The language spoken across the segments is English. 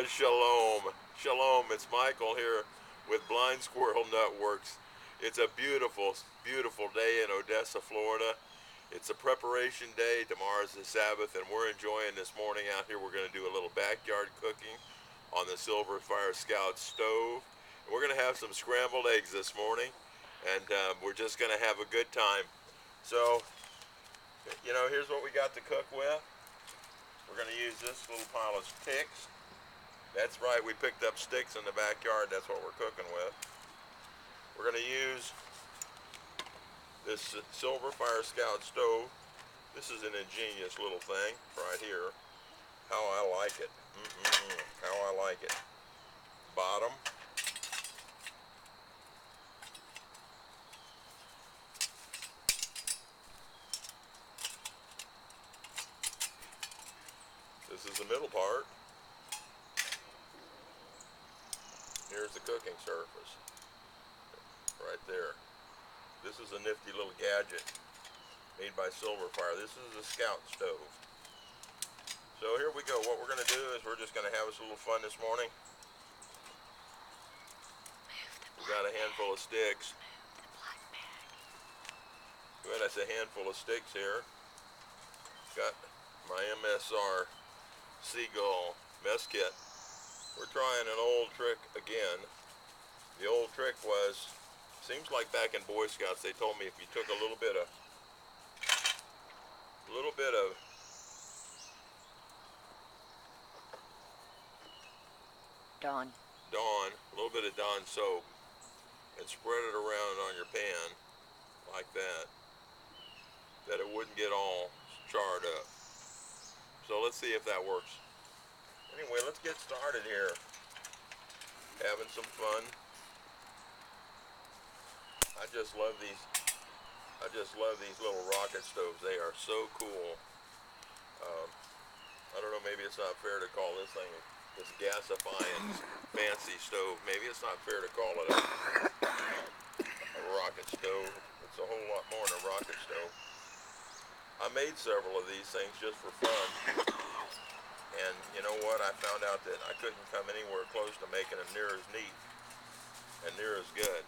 Shalom. Shalom. It's Michael here with Blind Squirrel Nutworks. It's a beautiful, beautiful day in Odessa, Florida. It's a preparation day. Tomorrow's the Sabbath, and we're enjoying this morning out here. We're going to do a little backyard cooking on the Silver Fire Scout stove. And we're going to have some scrambled eggs this morning, and we're just going to have a good time. So, here's what we got to cook with. We're going to use this little pile of sticks. That's right, we picked up sticks in the backyard. That's what we're cooking with. We're going to use this Silver Fire Scout stove. This is an ingenious little thing right here. How I like it. How I like it. Bottom. This is the middle part. Here's the cooking surface. Right there. This is a nifty little gadget made by Silver Fire. This is a Scout stove. So here we go. What we're going to do is we're just going to have us a little fun this morning. We got a handful of sticks. Good, that's a handful of sticks here. Got my MSR Seagull mess kit. We're trying an old trick again. The old trick was, seems like back in Boy Scouts they told me if you took a little bit of Dawn, a little bit of Dawn soap, and spread it around on your pan like that it wouldn't get all charred up. So let's see if that works. Anyway, let's get started here. Having some fun. I just love these little rocket stoves. They are so cool. I don't know, maybe it's not fair to call this thing this gasifying fancy stove. Maybe it's not fair to call it a rocket stove. It's a whole lot more than a rocket stove. I made several of these things just for fun. And you know what? I found out that I couldn't come anywhere close to making them near as neat and near as good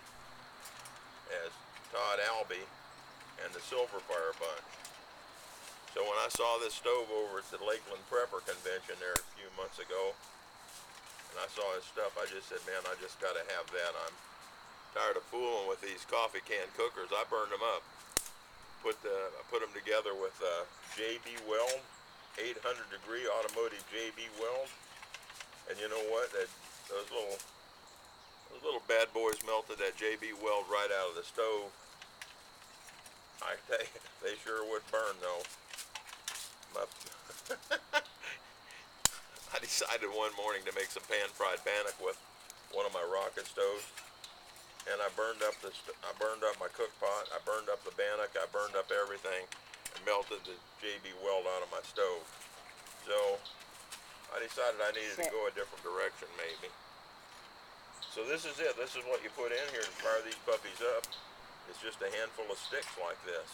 as Todd Albee and the Silver Fire bunch. So when I saw this stove over at the Lakeland Prepper Convention there a few months ago, and I saw his stuff, I just said, man, I just got to have that. I'm tired of fooling with these coffee can cookers. I burned them up. I put them together with JB Weld, 800 degree automotive JB Weld, and you know what? Those little bad boys melted that JB Weld right out of the stove. I tell you, they sure would burn though. I decided one morning to make some pan-fried bannock with one of my rocket stoves, and I burned up my cook pot, I burned up the bannock, I burned up everything, and melted the JB Weld out of my stove. So I decided I needed to go a different direction maybe. So this is it. This is what you put in here to fire these puppies up. It's just a handful of sticks like this.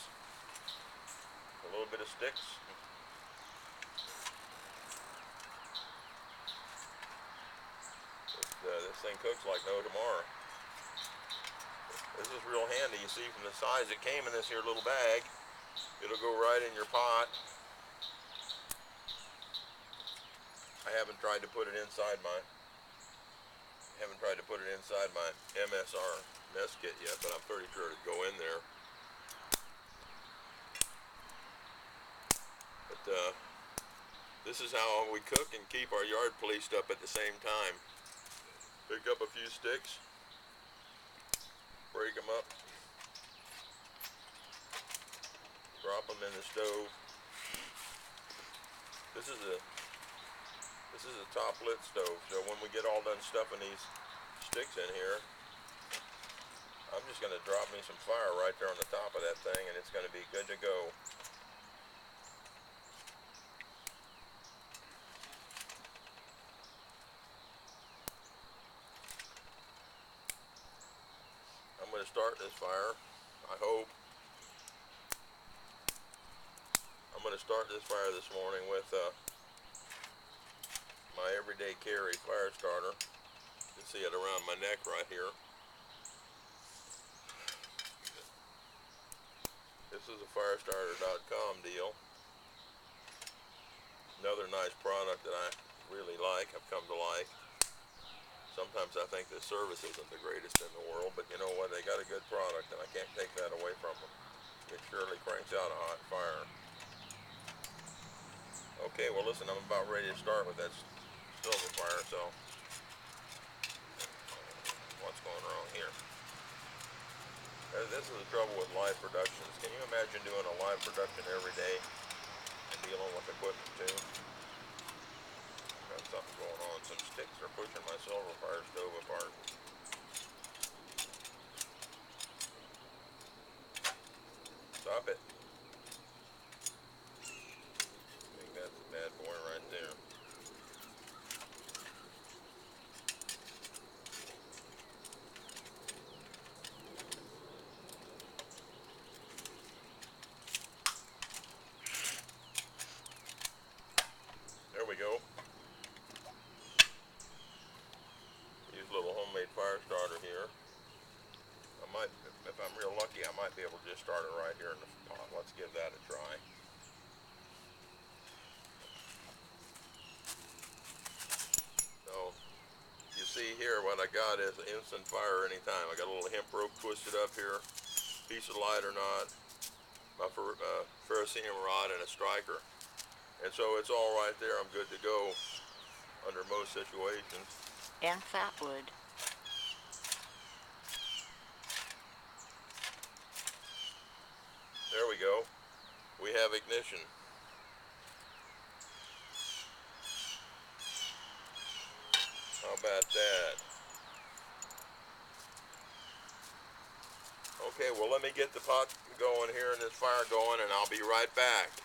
A little bit of sticks. This thing cooks like no tomorrow. This is real handy. You see from the size it came in this here little bag. It'll go right in your pot. I haven't tried to put it inside my MSR mess kit yet, but I'm pretty sure it'd go in there. But this is how we cook and keep our yard policed up at the same time. Pick up a few sticks, break them up, drop them in the stove. This is a top lit stove, so when we get all done stuffing these sticks in here, I'm just going to drop me some fire right there on the top of that thing, and it's going to be good to go. I'm going to start this fire, I hope. I'm going to start this fire this morning with my everyday carry fire starter. You can see it around my neck right here. This is a firestarter.com deal. Another nice product that I really like, I've come to like. Sometimes I think the service isn't the greatest in the world, but you know what, they got a good product and I can't take that away from them. It surely cranks out a hot fire. Okay, well listen, I'm about ready to start with that silver fire, so what's going wrong here? This is the trouble with live productions. Can you imagine doing a live production every day and dealing with equipment too? Got something going on. Some sticks are pushing my silver fire stove apart. Stop it. I think that's a bad boy right there. There we go. Use a little homemade fire starter here. I might, if I'm real lucky, I might be able to just start it right here in the pot. Let's give that a try. So, you see here what I got is instant fire anytime. I got a little hemp rope twisted up here, piece of lighter knot, my ferrocenium rod, and a striker. And so it's all right there. I'm good to go under most situations. And fatwood. There we go. We have ignition. How about that? Okay, well let me get the pot going here and this fire going and I'll be right back.